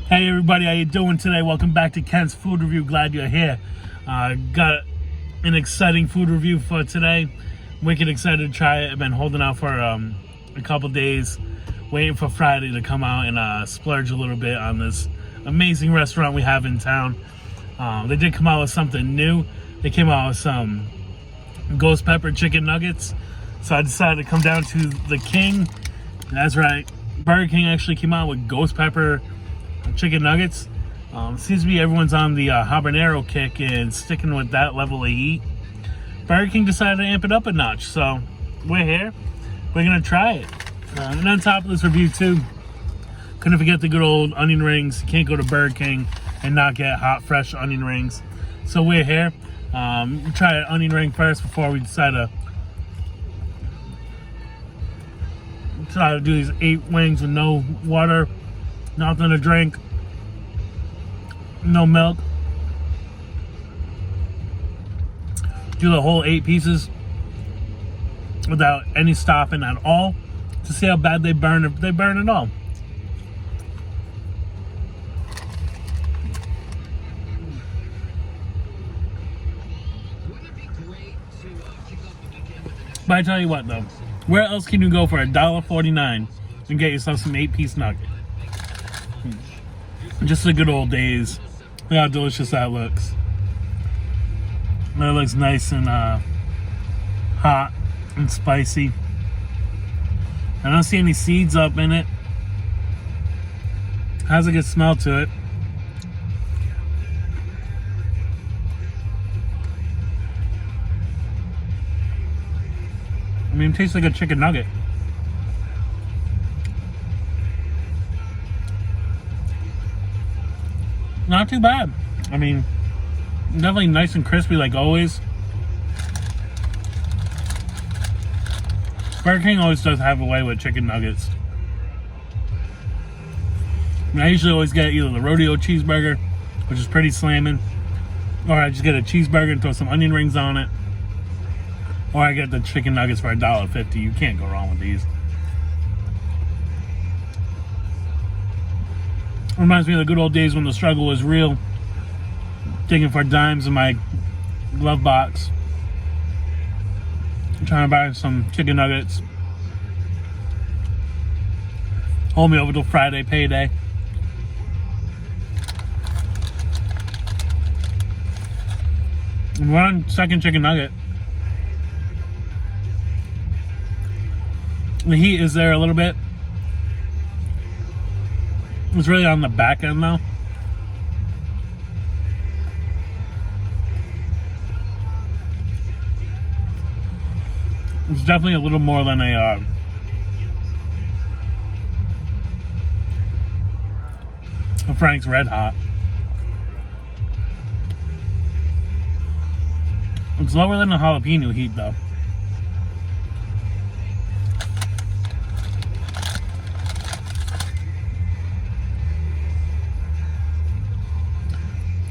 Hey everybody, how you doing today? Welcome back to Ken's Food Review. Glad you're here. Got an exciting food review for today. Wicked excited to try it. I've been holding out for a couple days, waiting for Friday to come out and splurge a little bit on this amazing restaurant we have in town. They did come out with something new. They came out with some ghost pepper chicken nuggets. So I decided to come down to the King. That's right, Burger King actually came out with ghost pepper chicken nuggets. Seems to be everyone's on the habanero kick and sticking with that level of heat. Burger King decided to amp it up a notch, so we're here. We're gonna try it. And on top of this review too, couldn't forget the good old onion rings. You can't go to Burger King and not get hot, fresh onion rings. So we're here. We'll try an onion ring first before we decide to do these 8 wings with no water, nothing to drink, no milk. Do the whole 8 pieces without any stopping at all to see how bad they burn. If they burn at all. But I tell you what though, where else can you go for $1.49 and get yourself some 8-piece nugget? Just the good old days. Look how delicious that looks. That looks nice and hot and spicy. I don't see any seeds up in it. Has a good smell to it. I mean, it tastes like a chicken nugget. Not too bad. I mean, definitely nice and crispy like always. Burger King always does have a way with chicken nuggets. I usually always get either the rodeo cheeseburger, which is pretty slamming, or I just get a cheeseburger and throw some onion rings on it, or I get the chicken nuggets for $1.50. You can't go wrong with these. Reminds me of the good old days when the struggle was real. Digging for dimes in my glove box. I'm trying to buy some chicken nuggets. Hold me over till Friday payday. And we're on second chicken nugget. The heat is there a little bit. It's really on the back end though. It's definitely a little more than a Frank's Red Hot. It's lower than the jalapeno heat though.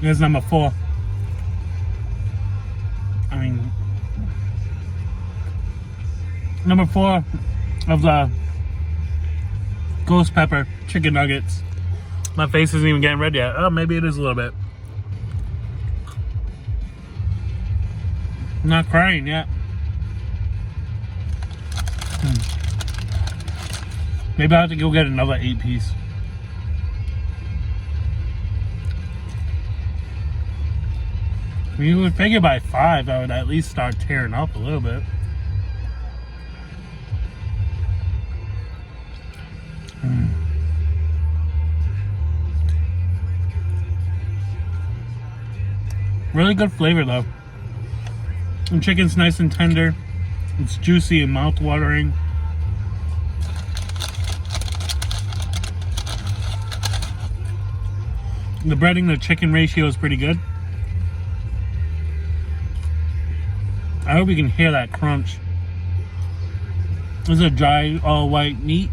Here's number 4. I mean, number 4 of the ghost pepper chicken nuggets. My face isn't even getting red yet. Oh, maybe it is a little bit. I'm not crying yet. Maybe I'll have to go get another 8-piece. You would figure by 5 I would at least start tearing up a little bit. Really good flavor though. The chicken's nice and tender. It's juicy and mouth-watering. The breading to chicken ratio is pretty good. I hope you can hear that crunch. This is a dry, all white meat.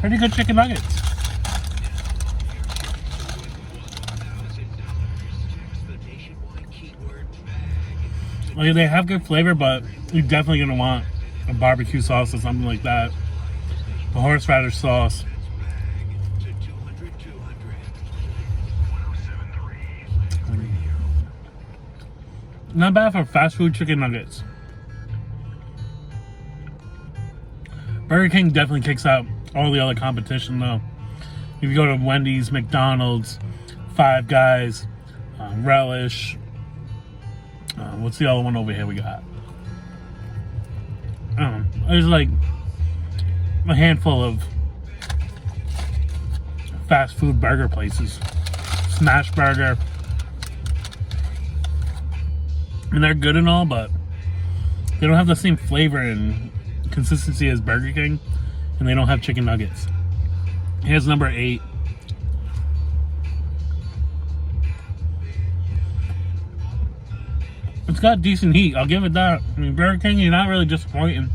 Pretty good chicken nuggets. Like, they have good flavor, but you're definitely gonna want a barbecue sauce or something like that. The horseradish sauce. Not bad for fast food chicken nuggets. Burger King definitely kicks out all the other competition, though. If you go to Wendy's, McDonald's, Five Guys, Relish, what's the other one over here we got? I don't know. There's like a handful of fast food burger places. Smash Burger. And they're good and all, but they don't have the same flavor and consistency as Burger King, and they don't have chicken nuggets. Here's number 8. It's got decent heat, I'll give it that. I mean, Burger King, you're not really disappointing.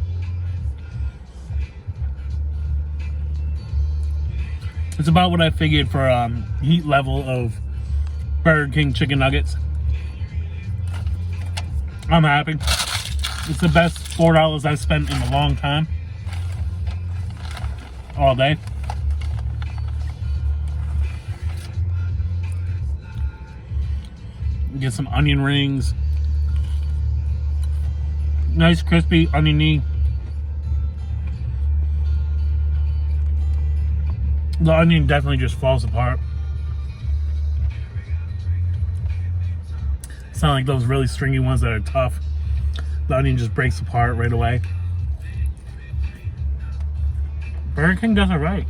It's about what I figured for heat level of Burger King chicken nuggets. I'm happy. It's the best $4 I've spent in a long time. All day. Get some onion rings. Nice crispy oniony. The onion definitely just falls apart. It's not like those really stringy ones that are tough. The onion just breaks apart right away. Burger King does it right.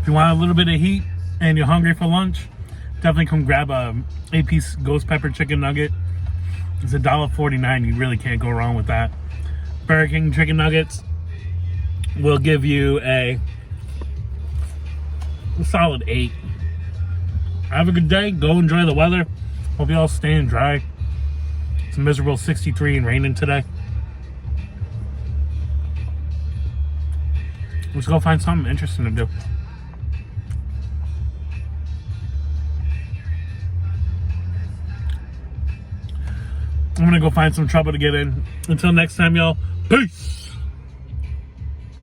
If you want a little bit of heat and you're hungry for lunch, definitely come grab a 8-piece ghost pepper chicken nugget. It's $1.49. You really can't go wrong with that. Burger King chicken nuggets will give you a solid 8. Have a good day. Go enjoy the weather. Hope you all staying dry. It's a miserable 63 and raining today. Let's go find something interesting to do. I'm gonna go find some trouble to get in. Until next time, y'all. Peace.